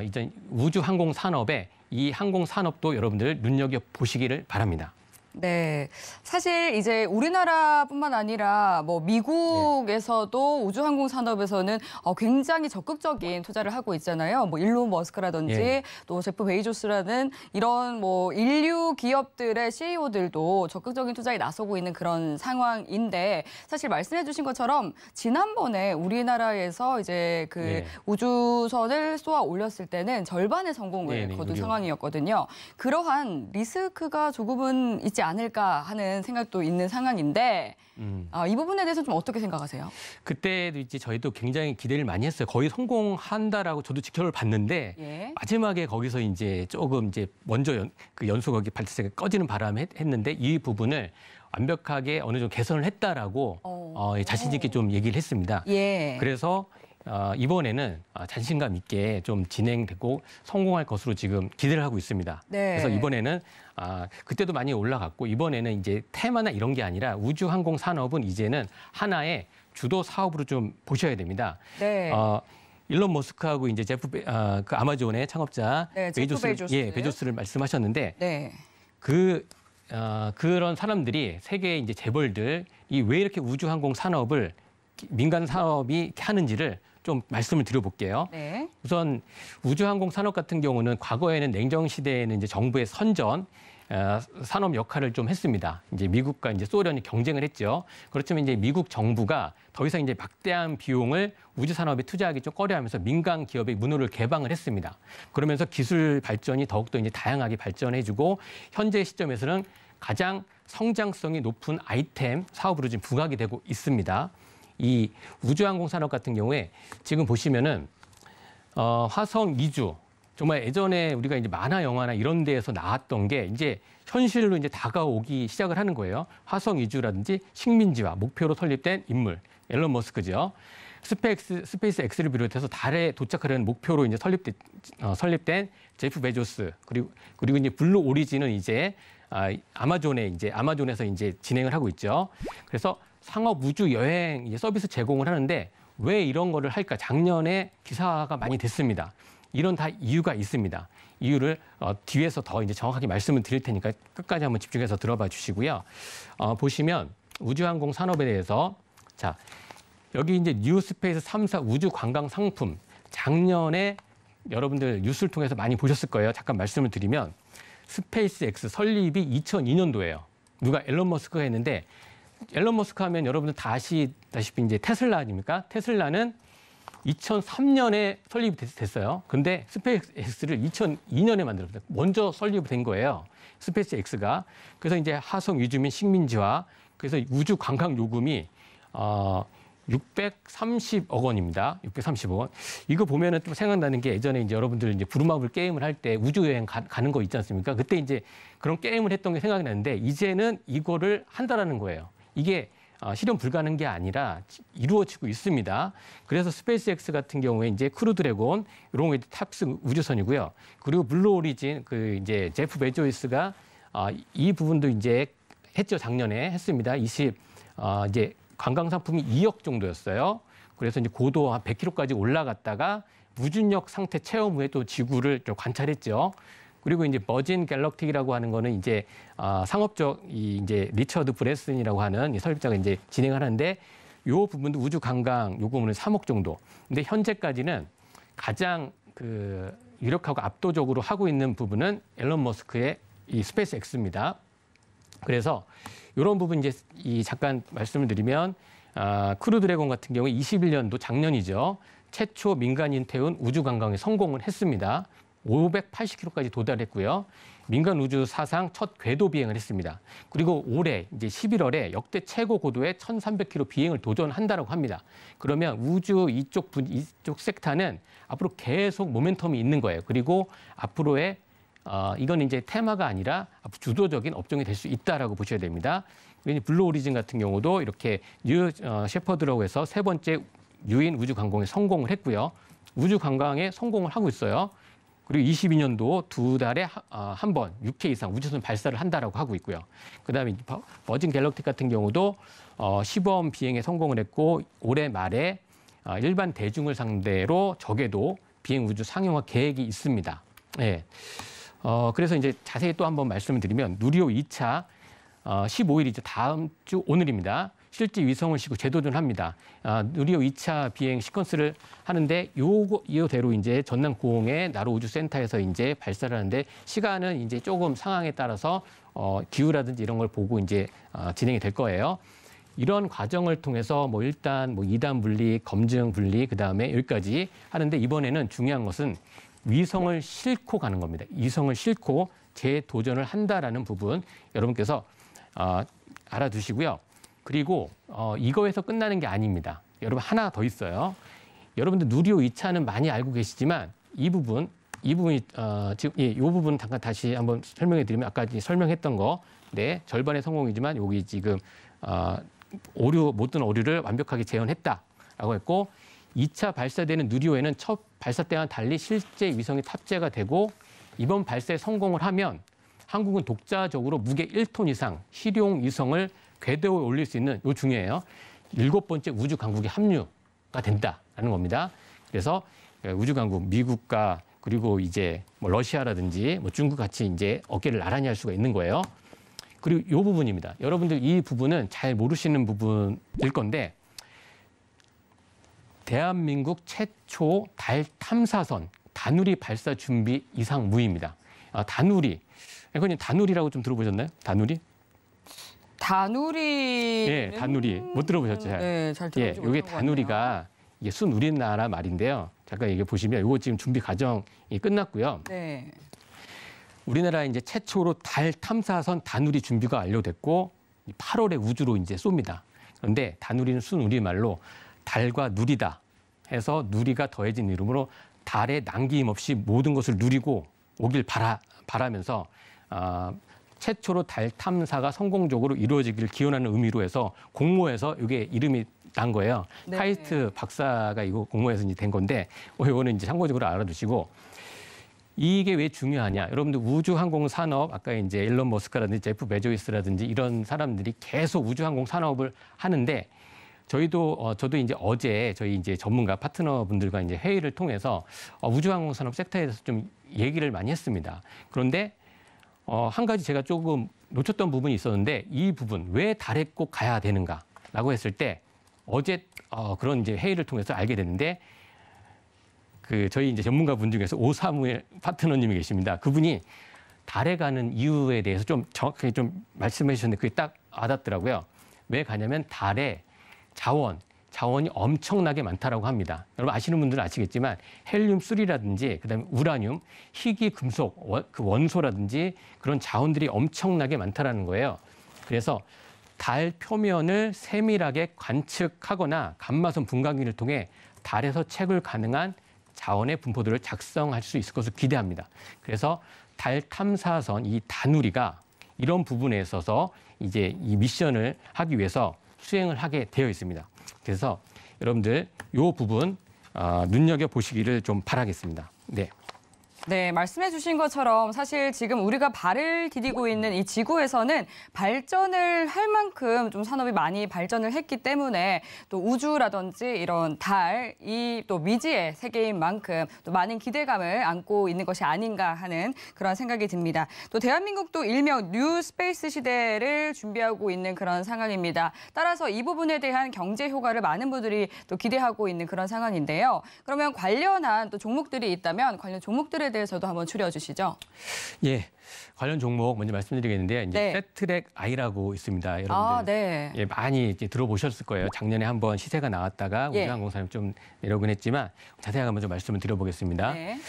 이제 우주 항공 산업에 이 항공 산업도 여러분들 눈여겨 보시기를 바랍니다. 네, 사실 이제 우리나라뿐만 아니라 뭐 미국에서도 우주항공 산업에서는 굉장히 적극적인 투자를 하고 있잖아요. 뭐 일론 머스크라든지 예. 또 제프 베이조스라는 이런 뭐 인류 기업들의 CEO들도 적극적인 투자에 나서고 있는 그런 상황인데 사실 말씀해주신 것처럼 지난번에 우리나라에서 이제 그 예. 우주선을 쏘아 올렸을 때는 절반의 성공을 네, 거둔 무려. 상황이었거든요. 그러한 리스크가 조금은 있지 않을까 하는 생각도 있는 상황인데 이 부분에 대해서 좀 어떻게 생각하세요? 그때도 이제 저희도 굉장히 기대를 많이 했어요. 거의 성공한다라고 저도 지켜를 봤는데 예. 마지막에 거기서 이제 조금 이제 먼저 그 연소 거기 발사체가 꺼지는 바람에 했는데 이 부분을 완벽하게 어느 정도 개선을 했다라고 자신 있게 좀 얘기를 했습니다. 예. 그래서 이번에는 자신감 있게 좀 진행되고 성공할 것으로 지금 기대를 하고 있습니다. 네. 그래서 이번에는 그때도 많이 올라갔고 이번에는 이제 테마나 이런 게 아니라 우주항공 산업은 이제는 하나의 주도 사업으로 좀 보셔야 됩니다. 네. 일론 머스크하고 이제 제프 그 아마존의 창업자 네, 제프 베이조스. 베조스를 말씀하셨는데 네. 그런 사람들이 세계의 이제 재벌들이 왜 이렇게 우주항공 산업을 민간 산업이 하는지를 좀 말씀을 드려볼게요. 네. 우선 우주항공 산업 같은 경우는 과거에는 냉정 시대에는 이제 정부의 선전, 산업 역할을 좀 했습니다. 이제 미국과 이제 소련이 경쟁을 했죠. 그렇지만 이제 미국 정부가 더 이상 이제 막대한 비용을 우주 산업에 투자하기 좀 꺼려하면서 민간 기업의 문호를 개방을 했습니다. 그러면서 기술 발전이 더욱더 이제 다양하게 발전해주고 현재 시점에서는 가장 성장성이 높은 아이템 사업으로 지금 부각이 되고 있습니다. 이 우주항공 산업 같은 경우에 지금 보시면은 화성 이주 정말 예전에 우리가 이제 만화 영화나 이런 데에서 나왔던 게 이제 현실로 이제 다가오기 시작을 하는 거예요. 화성 이주라든지 식민지화 목표로 설립된 인물 앨런 머스크죠. 스페이스 X를 비롯해서 달에 도착하려는 목표로 이제 설립된 제프 베조스 그리고 이제 블루 오리진은 이제 아마존에서 이제 진행을 하고 있죠. 그래서 상업 우주 여행 이제 서비스 제공을 하는데 왜 이런 거를 할까? 작년에 기사가 많이 됐습니다. 이런 다 이유가 있습니다. 이유를 뒤에서 더 이제 정확하게 말씀을 드릴 테니까 끝까지 한번 집중해서 들어봐 주시고요. 보시면 우주항공 산업에 대해서 자 여기 이제 뉴스페이스 3사 우주 관광 상품 작년에 여러분들 뉴스를 통해서 많이 보셨을 거예요. 잠깐 말씀을 드리면 스페이스 X 설립이 2002년도예요. 누가 앨런 머스크가 했는데 앨런 머스크 하면 여러분들 다 아시다시피 이제 테슬라 아닙니까? 테슬라는 2003년에 설립이 됐어요. 근데 스페이스 X를 2002년에 만들었어요. 먼저 설립된 거예요. 스페이스 X가. 그래서 이제 화성 이주민 식민지화. 그래서 우주 관광 요금이 630억 원입니다. 630억 원. 이거 보면은 또 생각나는 게 예전에 이제 여러분들 이제 부루마블 게임을 할 때 우주 여행 가는 거 있지 않습니까? 그때 이제 그런 게임을 했던 게 생각이 나는데 이제는 이거를 한다라는 거예요. 이게 실현 불가능한 게 아니라 이루어지고 있습니다. 그래서 스페이스 X 같은 경우에 이제 크루 드래곤 이런 게 탑스 우주선이고요. 그리고 블루 오리진 그 이제 제프 베조스가 이 부분도 이제 했죠. 작년에 했습니다. 이제 관광 상품이 2억 정도였어요. 그래서 이제 고도 한 100km까지 올라갔다가 무중력 상태 체험 후에 또 지구를 좀 관찰했죠. 그리고 이제 버진 갤럭틱이라고 하는 거는 이제 상업적 이제 리처드 브레슨이라고 하는 이 설립자가 이제 진행하는데 요 부분도 우주 관광 요금은 3억 정도. 근데 현재까지는 가장 그 유력하고 압도적으로 하고 있는 부분은 앨런 머스크의 이 스페이스 X입니다. 그래서 이런 부분 이제 잠깐 말씀을 드리면 크루 드래곤 같은 경우에 21년도 작년이죠. 최초 민간인 태운 우주 관광에 성공을 했습니다. 580km까지 도달했고요. 민간 우주 사상 첫 궤도 비행을 했습니다. 그리고 올해 이제 11월에 역대 최고 고도의 1,300km 비행을 도전한다라고 합니다. 그러면 우주 이쪽 섹터는 앞으로 계속 모멘텀이 있는 거예요. 그리고 앞으로의 이건 이제 테마가 아니라 주도적인 업종이 될 수 있다라고 보셔야 됩니다. 블루 오리진 같은 경우도 이렇게 뉴 셰퍼드라고 해서 세 번째 유인 우주 관광에 성공을 했고요. 우주 관광에 성공을 하고 있어요. 그리고 22년도 두 달에 한 번 6회 이상 우주선 발사를 한다라고 하고 있고요. 그다음에 버진 갤럭틱 같은 경우도 시범 비행에 성공을 했고 올해 말에 일반 대중을 상대로 저궤도 비행 우주 상용화 계획이 있습니다. 네. 그래서 이제 자세히 또 한번 말씀을 드리면 누리호 2차 15일이죠. 다음 주 오늘입니다. 실제 위성을 싣고 재도전합니다. 누리호 2차 비행 시퀀스를 하는데 이대로 이제 전남공의 나로우주센터에서 이제 발사를 하는데 시간은 이제 조금 상황에 따라서 기후라든지 이런 걸 보고 이제 진행이 될 거예요. 이런 과정을 통해서 일단 2단 분리, 검증 분리, 그 다음에 여기까지 하는데 이번에는 중요한 것은 위성을 싣고 가는 겁니다. 위성을 싣고 재도전을 한다라는 부분 여러분께서 알아두시고요. 그리고 이거에서 끝나는 게 아닙니다. 여러분 하나 더 있어요. 여러분들 누리호 2차는 많이 알고 계시지만 이 부분이 지금 이 부분 잠깐 다시 한번 설명해 드리면 아까 설명했던 거, 네 절반의 성공이지만 여기 지금 모든 오류를 완벽하게 재현했다라고 했고 2차 발사되는 누리호에는 첫 발사 때와 달리 실제 위성이 탑재가 되고 이번 발사에 성공을 하면 한국은 독자적으로 무게 1톤 이상 실용 위성을 궤도에 올릴 수 있는 요 중요해요. 7번째 우주 강국에 합류가 된다라는 겁니다. 그래서 우주 강국 미국과 그리고 이제 러시아라든지 중국 같이 이제 어깨를 나란히 할 수가 있는 거예요. 그리고 요 부분입니다. 여러분들 이 부분은 잘 모르시는 부분일 건데 대한민국 최초 달 탐사선 다누리 발사 준비 이상 무입니다. 다누리 앵커님 다누리라고 좀 들어보셨나요? 다누리? 다누리. 예, 다누리 못 들어보셨죠? 잘? 네, 잘 예, 들어보지 이게 못한 것 다누리가 이게 순 우리나라 말인데요. 잠깐 이게 보시면 이거 지금 준비 과정이 끝났고요. 같네요. 네. 우리나라 이제 최초로 달 탐사선 다누리 준비가 완료됐고 8월에 우주로 이제 쏩니다. 그런데 다누리는 순 우리말로 달과 누리다 해서 누리가 더해진 이름으로 달에 남김없이 모든 것을 누리고 오길 바라면서 최초로 달 탐사가 성공적으로 이루어지기를 기원하는 의미로 해서 공모해서 이게 이름이 난 거예요. 네. 카이스트 박사가 이거 공모해서 이제 된 건데 이거는 이제 참고적으로 알아두시고 이게 왜 중요하냐? 여러분들 우주항공 산업 아까 이제 일론 머스크라든지 제프 베조이스라든지 이런 사람들이 계속 우주항공 산업을 하는데 저도 이제 어제 저희 이제 전문가 파트너분들과 이제 회의를 통해서 우주항공 산업 섹터에 대해서 좀 얘기를 많이 했습니다. 그런데 한 가지 제가 조금 놓쳤던 부분이 있었는데 이 부분 왜 달에 꼭 가야 되는가라고 했을 때 어제 그런 이제 회의를 통해서 알게 됐는데 저희 이제 전문가 분 중에서 오사무엘 파트너님이 계십니다. 그분이 달에 가는 이유에 대해서 좀 정확하게 좀 말씀해 주셨는데 그게 딱 와닿더라고요. 왜 가냐면 달에 자원이 엄청나게 많다라고 합니다. 여러분 아시는 분들은 아시겠지만 헬륨3라든지 그다음에 우라늄, 희귀 금속, 그 원소라든지 그런 자원들이 엄청나게 많다라는 거예요. 그래서 달 표면을 세밀하게 관측하거나 감마선 분광기를 통해 달에서 채굴 가능한 자원의 분포들을 작성할 수 있을 것을 기대합니다. 그래서 달 탐사선 이 다누리가 이런 부분에 있어서 이제 이 미션을 하기 위해서 수행을 하게 되어 있습니다. 그래서 여러분들 이 부분 눈여겨 보시기를 좀 바라겠습니다. 네. 네, 말씀해 주신 것처럼 사실 지금 우리가 발을 디디고 있는 이 지구에서는 발전을 할 만큼 좀 산업이 많이 발전을 했기 때문에 또 우주라든지 이런 달, 이 또 미지의 세계인 만큼 또 많은 기대감을 안고 있는 것이 아닌가 하는 그런 생각이 듭니다. 또 대한민국도 일명 뉴 스페이스 시대를 준비하고 있는 그런 상황입니다. 따라서 이 부분에 대한 경제 효과를 많은 분들이 또 기대하고 있는 그런 상황인데요. 그러면 관련한 또 종목들이 있다면 관련 종목들에 대해서도 한번 추려주시죠. 예, 관련 종목 먼저 말씀드리겠는데요. 이제 네. 세트랙 I라고 있습니다. 여러분들 네. 예, 많이 이제 들어보셨을 거예요. 작년에 한번 시세가 나왔다가 예. 우주항공 산업 좀 내려오긴 했지만 자세하게 한번 좀 말씀을 드려보겠습니다. 네.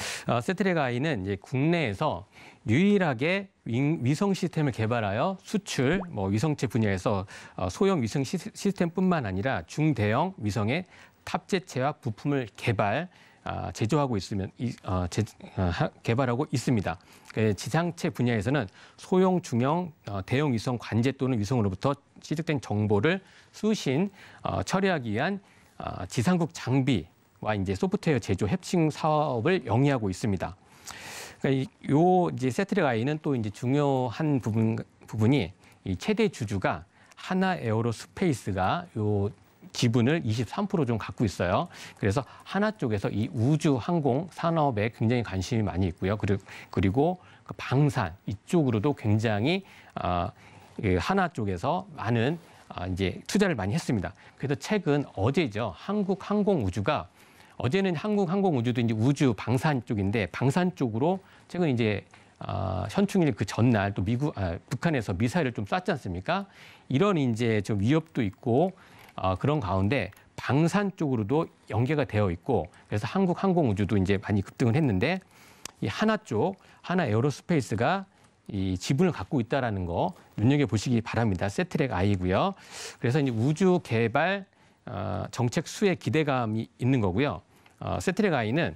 세트랙 I는 이제 국내에서 유일하게 위성 시스템을 개발하여 수출, 위성체 분야에서 소형 위성 시스템뿐만 아니라 중대형 위성의 탑재체와 부품을 제조하고 개발하고 있습니다. 지상체 분야에서는 소형, 중형, 대형 위성 관제 또는 위성으로부터 취득된 정보를 수신, 처리하기 위한 지상국 장비와 이제 소프트웨어 제조 협칭 사업을 영위하고 있습니다. 그러니까 이제 세트랙 I는 또 이제 중요한 부분이 이 최대 주주가 하나 에어로스페이스가 요 지분을 23% 좀 갖고 있어요. 그래서 하나 쪽에서 이 우주 항공 산업에 굉장히 관심이 많이 있고요. 그리고 그 방산 이쪽으로도 굉장히 하나 쪽에서 많은 이제 투자를 많이 했습니다. 그래서 최근 어제죠. 한국항공우주가 어제는 한국항공우주도 이제 우주 방산 쪽인데 방산 쪽으로 최근 이제 현충일 그 전날 또 북한에서 미사일을 좀 쐈지 않습니까? 이런 이제 좀 위협도 있고 그런 가운데 방산 쪽으로도 연계가 되어 있고 그래서 한국항공우주도 이제 많이 급등을 했는데 이 하나 에어로스페이스가 이 지분을 갖고 있다라는 거 눈여겨 보시기 바랍니다. 세트랙 I고요. 그래서 이제 우주 개발 정책 수혜 기대감이 있는 거고요. 세트랙 I는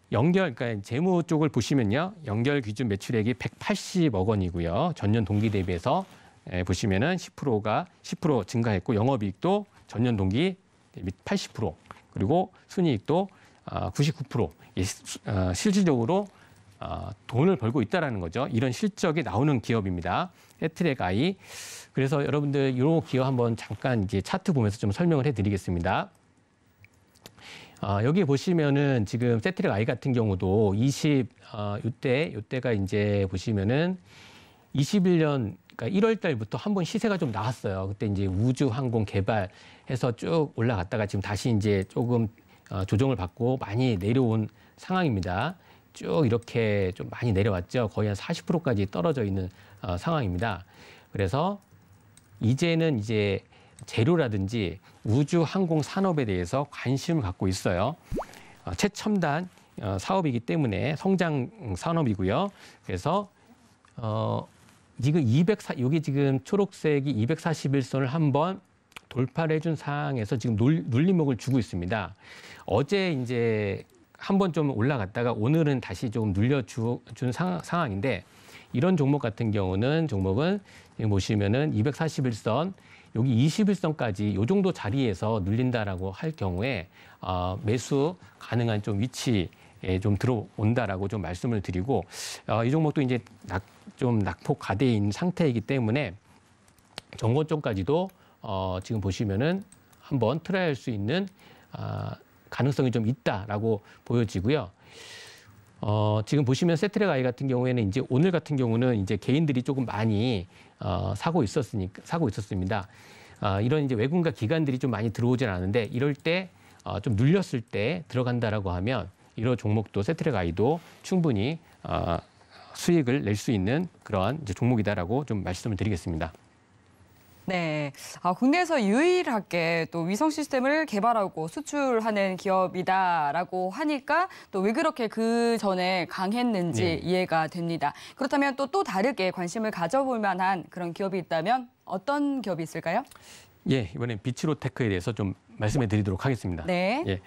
그러니까 재무 쪽을 보시면요. 연결 기준 매출액이 180억 원이고요. 전년 동기 대비해서 보시면은 10% 증가했고 영업이익도 전년 동기 대비 80% 그리고 순이익도 99% 실질적으로 돈을 벌고 있다라는 거죠. 이런 실적이 나오는 기업입니다. 세트랙 I. 그래서 여러분들 이 기업 한번 잠깐 이제 차트 보면서 좀 설명을 해드리겠습니다. 여기 보시면은 지금 세트랙 I 같은 경우도 이때가 이제 보시면은 21년 그러니까 1월 달부터 한번 시세가 좀 나왔어요. 그때 이제 우주 항공 개발해서 쭉 올라갔다가 지금 다시 이제 조금 조정을 받고 많이 내려온 상황입니다. 쭉 이렇게 좀 많이 내려왔죠. 거의 한 40%까지 떨어져 있는 상황입니다. 그래서 이제는 이제 재료라든지 우주 항공 산업에 대해서 관심을 갖고 있어요. 최첨단 사업이기 때문에 성장 산업이고요. 그래서 지금 여기 지금 초록색이 241선을 한번 돌파를 해준 상황에서 지금 눌림목을 주고 있습니다. 어제 이제 한번 좀 올라갔다가 오늘은 다시 좀 눌려준 상황인데 이런 종목은 지금 보시면은 241선 여기 21선까지 이 정도 자리에서 눌린다라고 할 경우에 매수 가능한 좀 위치에 좀 들어온다라고 좀 말씀을 드리고 이 종목도 이제 좀 낙폭 가대에 있는 상태이기 때문에 정고점까지도 지금 보시면은 한번 트라이할 수 있는 가능성이 좀 있다라고 보여지고요. 지금 보시면 세트랙 아이 같은 경우에는 이제 오늘 같은 경우는 이제 개인들이 조금 많이 사고 있었습니다. 이런 이제 외국인과 기관들이 좀 많이 들어오진 않은데 이럴 때 좀 눌렸을 때 들어간다라고 하면 이런 종목도 세트랙 아이도 충분히 수익을 낼 수 있는 그러한 이제 종목이다라고 좀 말씀을 드리겠습니다. 네, 국내에서 유일하게 또 위성 시스템을 개발하고 수출하는 기업이다라고 하니까 또 왜 그렇게 그 전에 강했는지 네. 이해가 됩니다. 그렇다면 또 다르게 관심을 가져볼 만한 그런 기업이 있다면 어떤 기업이 있을까요? 예, 이번엔 비츠로테크에 대해서 좀 말씀해 드리도록 하겠습니다. 네. 예.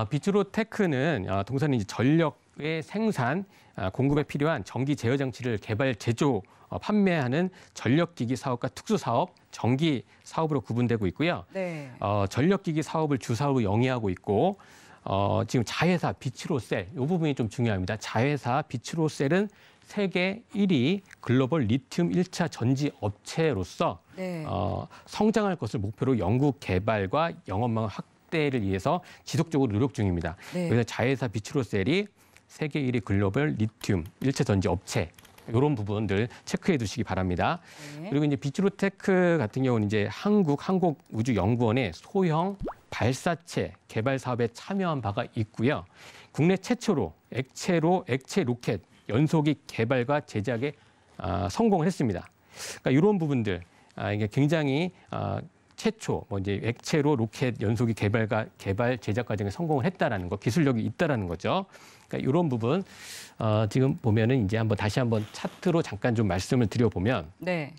비츠로테크는 동사는 이제 전력의 생산, 공급에 필요한 전기 제어 장치를 개발, 제조, 판매하는 전력기기 사업과 특수 사업, 전기 사업으로 구분되고 있고요. 네. 전력기기 사업을 주사업으로 영위하고 있고 지금 자회사 비츠로셀 이 부분이 좀 중요합니다. 자회사 비츠로셀은 세계 1위 글로벌 리튬 1차 전지 업체로서 네. 성장할 것을 목표로 연구 개발과 영업망 확대를 위해서 지속적으로 노력 중입니다. 네. 그래서 자회사 비츠로셀이 세계 1위 글로벌 리튬 1차 전지 업체 이런 부분들 체크해 두시기 바랍니다. 네. 그리고 이제 비츠로테크 같은 경우는 이제 한국 항공우주연구원의 소형 발사체 개발 사업에 참여한 바가 있고요. 국내 최초로 액체 로켓 연소기 개발과 제작에 성공을 했습니다. 그러니까 이런 부분들 이게 굉장히 최초 이제 액체로 로켓 연소기 개발 제작 과정에 성공을 했다라는 거, 기술력이 있다라는 거죠. 그러니까 이런 부분 지금 보면은 이제 다시 한번 차트로 잠깐 좀 말씀을 드려보면 네.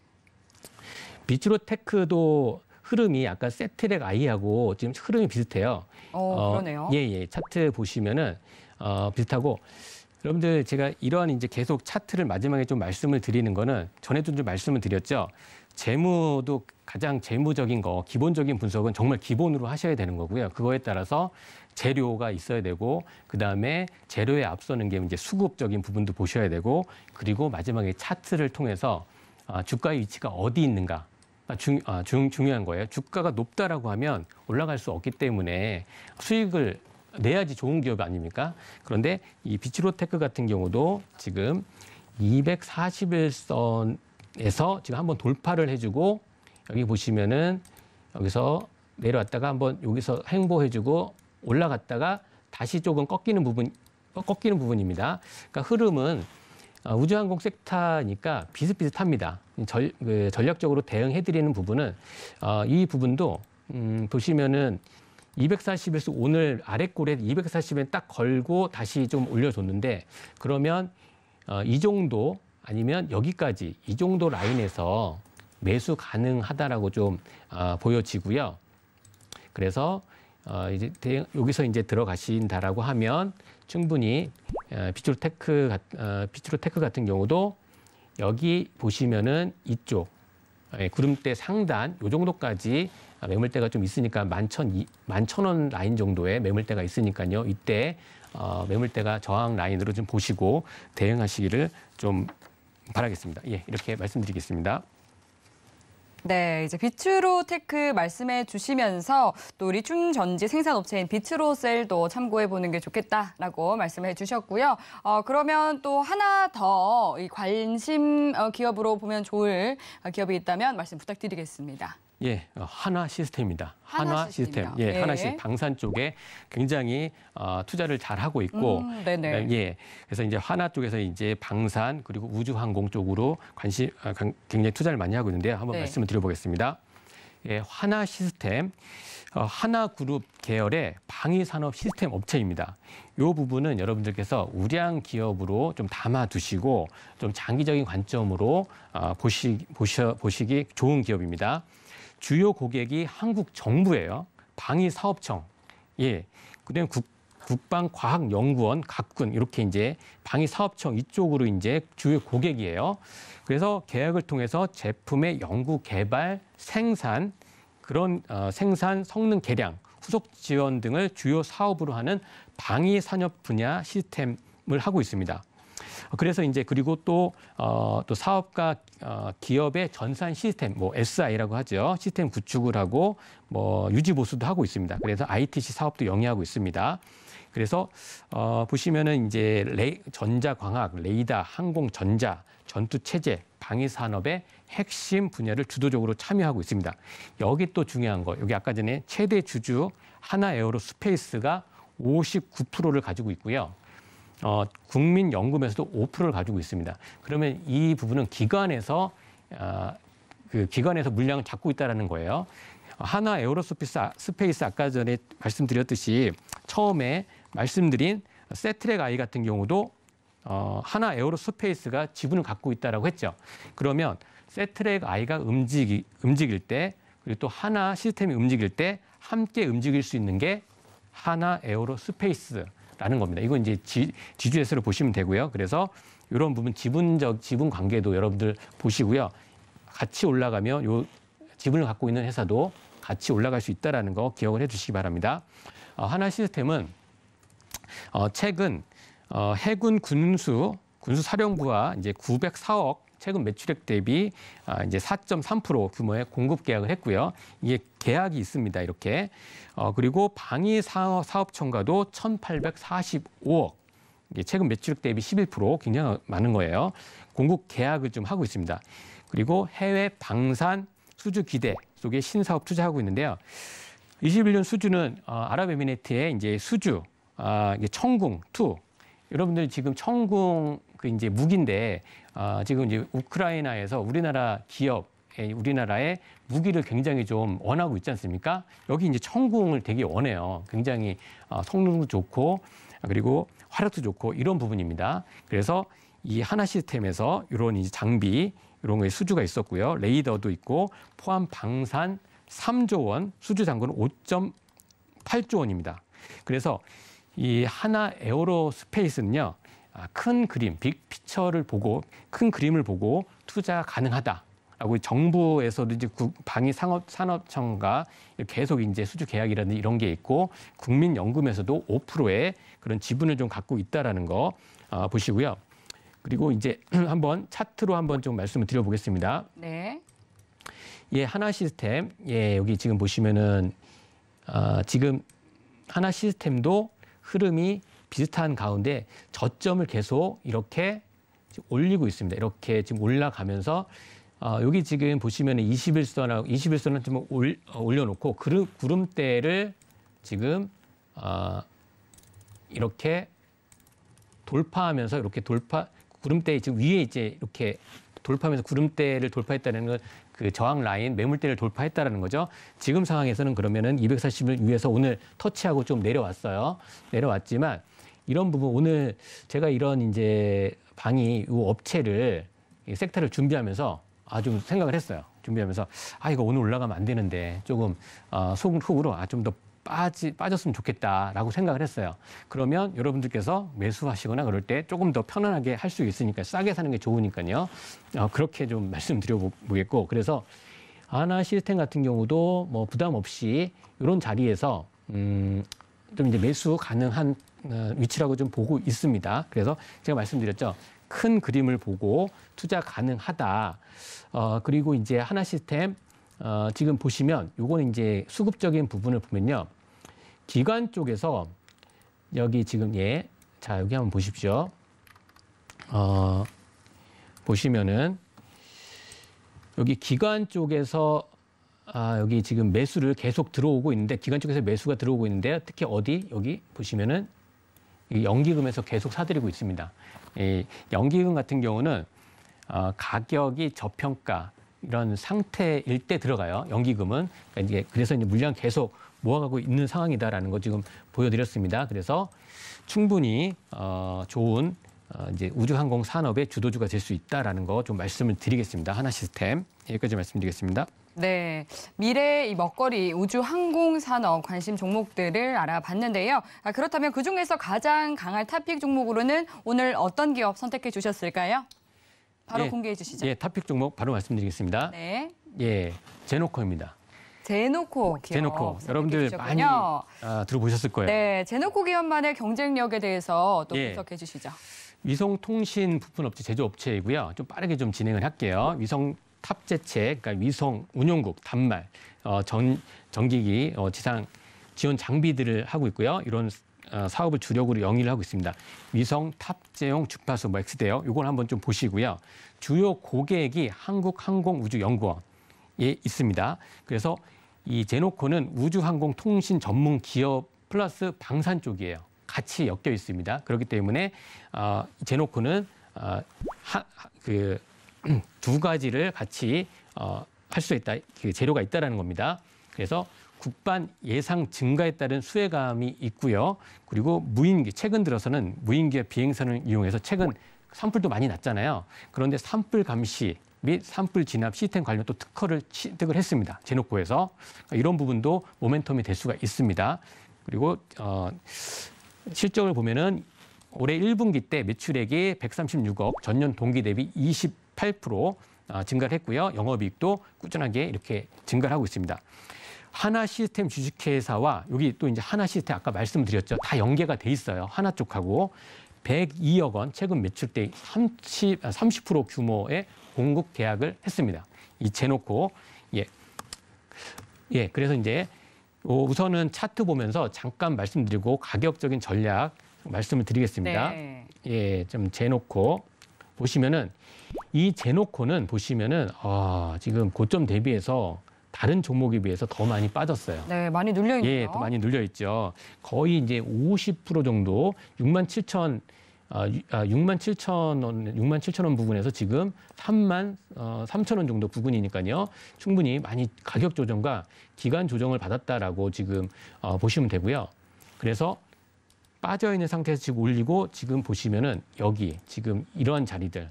비츠로테크도 흐름이 아까 세트랙 아이하고 지금 흐름이 비슷해요. 그러네요. 예. 차트 보시면은 비슷하고 여러분들 제가 이러한 이제 계속 차트를 마지막에 좀 말씀을 드리는 거는 전에도 좀 말씀을 드렸죠. 재무도 가장 재무적인 거, 기본적인 분석은 정말 기본으로 하셔야 되는 거고요. 그거에 따라서 재료가 있어야 되고, 그 다음에 재료에 앞서는 게 이제 수급적인 부분도 보셔야 되고, 그리고 마지막에 차트를 통해서 주가의 위치가 어디 있는가. 중요한 거예요. 주가가 높다라고 하면 올라갈 수 없기 때문에 수익을 내야지 좋은 기업 아닙니까? 그런데 이 비츠로테크 같은 경우도 지금 241선에서 지금 한번 돌파를 해주고 여기 보시면은 여기서 내려왔다가 한번 여기서 횡보해주고 올라갔다가 다시 조금 꺾이는 부분입니다. 그러니까 흐름은 우주항공 섹터니까 비슷비슷합니다. 전략적으로 대응해드리는 부분은 이 부분도 보시면은 241수 오늘 아래골에 240엔 딱 걸고 다시 좀 올려줬는데 그러면 이 정도 아니면 여기까지 이 정도 라인에서 매수 가능하다라고 좀 보여지고요. 그래서 이제 여기서 이제 들어가신다라고 하면 충분히 비츠로테크 같은 경우도 여기 보시면은 이쪽 구름대 상단 요 정도까지 매물대가 좀 있으니까 11,000원 라인 정도의 매물대가 있으니까요. 이때 매물대가 저항 라인으로 좀 보시고 대응하시기를 좀 바라겠습니다. 예, 이렇게 말씀드리겠습니다. 네, 이제 비츠로테크 말씀해 주시면서 또 리튬 전지 생산업체인 비츠로셀도 참고해 보는 게 좋겠다라고 말씀해 주셨고요. 그러면 또 하나 더 이 관심 기업으로 보면 좋을 기업이 있다면 말씀 부탁드리겠습니다. 예, 하나 시스템입니다. 하나 시스템. 시스템이요? 예, 네. 하나 시스템 방산 쪽에 굉장히 투자를 잘 하고 있고, 네네. 예, 그래서 이제 하나 쪽에서 이제 방산 그리고 우주항공 쪽으로 굉장히 투자를 많이 하고 있는데요. 한번 네. 말씀을 드려보겠습니다. 예, 하나 시스템, 하나그룹 계열의 방위산업 시스템 업체입니다. 이 부분은 여러분들께서 우량 기업으로 좀 담아두시고 좀 장기적인 관점으로 보시기 좋은 기업입니다. 주요 고객이 한국 정부예요. 방위사업청, 예, 그다음 국방과학연구원, 각군 이렇게 이제 방위사업청 이쪽으로 이제 주요 고객이에요. 그래서 계약을 통해서 제품의 연구 개발, 생산 그런 생산, 성능 개량, 후속 지원 등을 주요 사업으로 하는 방위 산업 분야 시스템을 하고 있습니다. 그래서 이제 그리고 또 사업가 기업의 전산 시스템, 뭐 SI라고 하죠. 시스템 구축을 하고 뭐 유지 보수도 하고 있습니다. 그래서 ITC 사업도 영위하고 있습니다. 그래서 보시면은 이제 전자광학, 레이더, 항공전자, 전투체제, 방위산업의 핵심 분야를 주도적으로 참여하고 있습니다. 여기 또 중요한 거, 여기 아까 전에 최대 주주 하나에어로스페이스가 59%를 가지고 있고요. 국민연금에서도 5%를 가지고 있습니다. 그러면 이 부분은 기관에서 물량을 잡고 있다는 거예요. 하나에어로스페이스 아까 전에 말씀드렸듯이 처음에 말씀드린 세트랙 I 같은 경우도 하나 에어로스페이스가 지분을 갖고 있다라고 했죠. 그러면 세트랙 I가 움직일 때 그리고 또 하나 시스템이 움직일 때 함께 움직일 수 있는 게 하나 에어로스페이스라는 겁니다. 이건 이제 지주회사로 보시면 되고요. 그래서 이런 부분 지분 관계도 여러분들 보시고요. 같이 올라가면 요 지분을 갖고 있는 회사도 같이 올라갈 수 있다라는 거 기억을 해주시기 바랍니다. 하나 시스템은 최근 해군 군수사령부가 이제 904억 최근 매출액 대비 이제 4.3% 규모의 공급 계약을 했고요. 이게 계약이 있습니다. 이렇게 그리고 방위사업청과도 1,845억 이게 최근 매출액 대비 11% 굉장히 많은 거예요. 공급 계약을 좀 하고 있습니다. 그리고 해외 방산 수주 기대 속에 신사업 투자하고 있는데요. 21년 수주는 아랍에미레이트의 이제 수주 이게 청궁2 여러분들 지금 청궁 그 이제 무기인데 지금 이제 우크라이나에서 우리나라 기업 우리나라의 무기를 굉장히 좀 원하고 있지 않습니까? 여기 이제 청궁을 되게 원해요. 굉장히 성능도 좋고 그리고 화력도 좋고 이런 부분입니다. 그래서 이 하나 시스템에서 이런 이제 장비 이런 거에 수주가 있었고요. 레이더도 있고 포함 방산 3조 원, 수주 잔고는 5.8조 원입니다. 그래서 이 하나 에어로스페이스는요, 큰 그림, 빅피처를 보고 큰 그림을 보고 투자 가능하다라고 정부에서도 이제 방위산업청과 계속 이제 수주 계약이라든지 이런 게 있고 국민연금에서도 5%의 그런 지분을 좀 갖고 있다라는 거 보시고요. 그리고 이제 한번 차트로 한번 좀 말씀을 드려보겠습니다. 네. 예, 하나 시스템, 예, 여기 지금 보시면은 지금 하나 시스템도 흐름이 비슷한 가운데 저점을 계속 이렇게 올리고 있습니다. 이렇게 지금 올라가면서 여기 지금 보시면 21선은 좀 올려놓고 구름대를 지금 이렇게 돌파하면서 이렇게 구름대 지금 위에 이제 이렇게 돌파하면서 구름대를 돌파했다는 건 그 저항 라인 매물대를 돌파했다라는 거죠. 지금 상황에서는 그러면은 240을 위에서 오늘 터치하고 좀 내려왔어요. 내려왔지만 이런 부분 오늘 제가 이런 이제 방위 업체를 섹터를 준비하면서 좀 생각을 했어요. 준비하면서 이거 오늘 올라가면 안 되는데 조금 속으로 좀 더 빠졌으면 좋겠다라고 생각을 했어요. 그러면 여러분들께서 매수하시거나 그럴 때 조금 더 편안하게 할 수 있으니까 싸게 사는 게 좋으니까요. 그렇게 좀 말씀드려보겠고 그래서 하나 시스템 같은 경우도 뭐 부담 없이 이런 자리에서 좀 이제 매수 가능한 위치라고 좀 보고 있습니다. 그래서 제가 말씀드렸죠. 큰 그림을 보고 투자 가능하다. 그리고 이제 하나 시스템 지금 보시면 요거는 이제 수급적인 부분을 보면요. 기관 쪽에서 여기 지금 자 여기 한번 보십시오. 보시면은 여기 기관 쪽에서 여기 지금 매수를 계속 들어오고 있는데 기관 쪽에서 매수가 들어오고 있는데요. 특히 어디 여기 보시면은 이 연기금에서 계속 사들이고 있습니다. 이 연기금 같은 경우는 가격이 저평가 이런 상태일 때 들어가요. 연기금은 그래서 이제 물량 계속 모아가고 있는 상황이다라는 거 지금 보여드렸습니다. 그래서 충분히 좋은 이제 우주항공 산업의 주도주가 될 수 있다라는 거 좀 말씀을 드리겠습니다. 하나시스템 여기까지 말씀드리겠습니다. 네, 미래 이 먹거리 우주 항공 산업 관심 종목들을 알아봤는데요. 그렇다면 그중에서 가장 강할 탑픽 종목으로는 오늘 어떤 기업 선택해 주셨을까요? 바로 공개해 주시죠. 예, 탑픽 종목 바로 말씀드리겠습니다. 네. 예, 제노코입니다. 제노코 기업. 제노코 여러분들 많이 들어보셨을 거예요. 네, 제노코 기업만의 경쟁력에 대해서 또 예. 분석해 주시죠. 위성통신 부품업체 제조업체이고요. 좀 빠르게 좀 진행을 할게요. 위성 탑재체, 그러니까 위성 운용국, 단말, 전기기, 지상 지원 장비들을 하고 있고요. 이런 사업을 주력으로 영위를 하고 있습니다. 위성 탑재용 주파수 X대요. 이걸 한번 좀 보시고요. 주요 고객이 한국항공우주연구원에 있습니다. 그래서 이 제노코는 우주항공통신 전문 기업 플러스 방산 쪽이에요. 같이 엮여 있습니다. 그렇기 때문에 제노코는 두 가지를 같이 할 수 있다, 그 재료가 있다라는 겁니다. 그래서 국반 예상 증가에 따른 수혜감이 있고요. 그리고 무인기, 최근 들어서는 무인기와 비행선을 이용해서 최근 산불도 많이 났잖아요. 그런데 산불 감시 및 산불 진압 시스템 관련 또 특허를 취득을 했습니다. 제노코에서 이런 부분도 모멘텀이 될 수가 있습니다. 그리고 실적을 보면은 올해 1분기 때 매출액이 136억, 전년 동기 대비 28% 증가를 했고요. 영업이익도 꾸준하게 이렇게 증가를 하고 있습니다. 하나시스템 주식회사와 여기 또 이제 하나시스템 아까 말씀드렸죠. 다 연계가 돼 있어요. 하나 쪽하고 102억 원 최근 매출 때 30% 규모의 공급 계약을 했습니다. 이 제노코 그래서 이제 우선은 차트 보면서 잠깐 말씀드리고 가격적인 전략 말씀을 드리겠습니다. 네. 예, 좀 제노코 보시면은 이 제노코는 보시면은 지금 고점 대비해서 다른 종목에 비해서 더 많이 빠졌어요. 네, 많이 눌려 있네요. 예, 더 많이 눌려 있죠. 거의 이제 50% 정도 67,000원 부근에서 지금 33,000원 정도 부근이니까요. 충분히 많이 가격 조정과 기간 조정을 받았다라고 지금 보시면 되고요. 그래서 빠져 있는 상태에서 지금 올리고 지금 보시면은 여기 지금 이러한 자리들,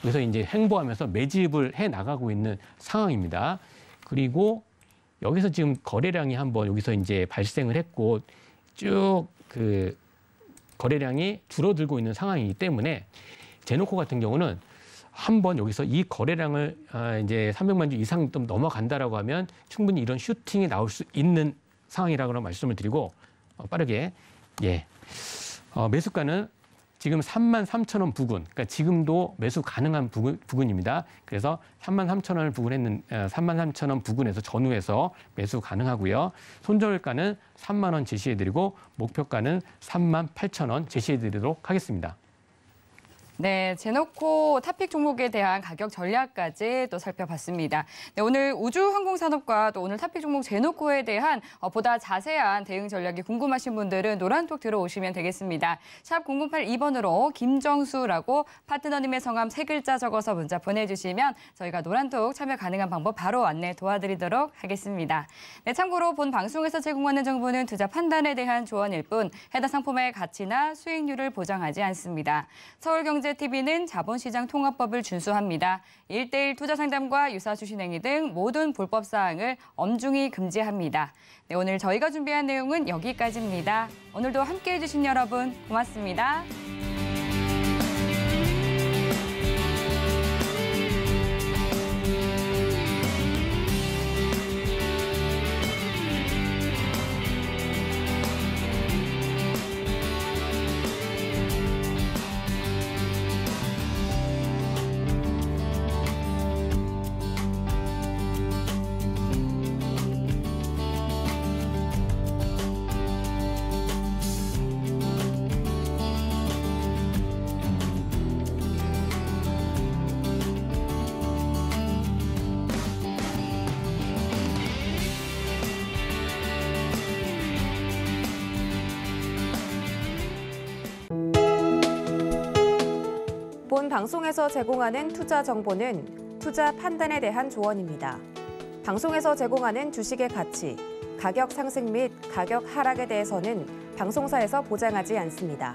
그래서 이제 횡보하면서 매집을 해 나가고 있는 상황입니다. 그리고 여기서 지금 거래량이 한번 여기서 이제 발생을 했고 쭉 그 거래량이 줄어들고 있는 상황이기 때문에 제노코 같은 경우는 한번 여기서 이 거래량을 이제 300만 주 이상 좀 넘어간다라고 하면 충분히 이런 슈팅이 나올 수 있는 상황이라고 말씀을 드리고 빠르게 매수가는 지금 33,000원 부근, 그러니까 지금도 매수 가능한 부근입니다. 그래서 33,000원 부근에서 전후에서 매수 가능하고요. 손절가는 3만 원 제시해드리고 목표가는 38,000원 제시해드리도록 하겠습니다. 네, 제노코 탑픽 종목에 대한 가격 전략까지 또 살펴봤습니다. 네, 오늘 우주항공산업과 또 오늘 탑픽 종목 제노코에 대한 보다 자세한 대응 전략이 궁금하신 분들은 노란톡 들어오시면 되겠습니다. 샵 0082번으로 김정수라고 파트너님의 성함 3글자 적어서 문자 보내주시면 저희가 노란톡 참여 가능한 방법 바로 안내 도와드리도록 하겠습니다. 네, 참고로 본 방송에서 제공하는 정보는 투자 판단에 대한 조언일 뿐 해당 상품의 가치나 수익률을 보장하지 않습니다. 서울경제TV는 자본시장 통합법을 준수합니다. 1:1 투자 상담과 유사 주식행위 등 모든 불법 사항을 엄중히 금지합니다. 네, 오늘 저희가 준비한 내용은 여기까지입니다. 오늘도 함께해 주신 여러분 고맙습니다. 본 방송에서 제공하는 투자 정보는 투자 판단에 대한 조언입니다. 방송에서 제공하는 주식의 가치, 가격 상승 및 가격 하락에 대해서는 방송사에서 보장하지 않습니다.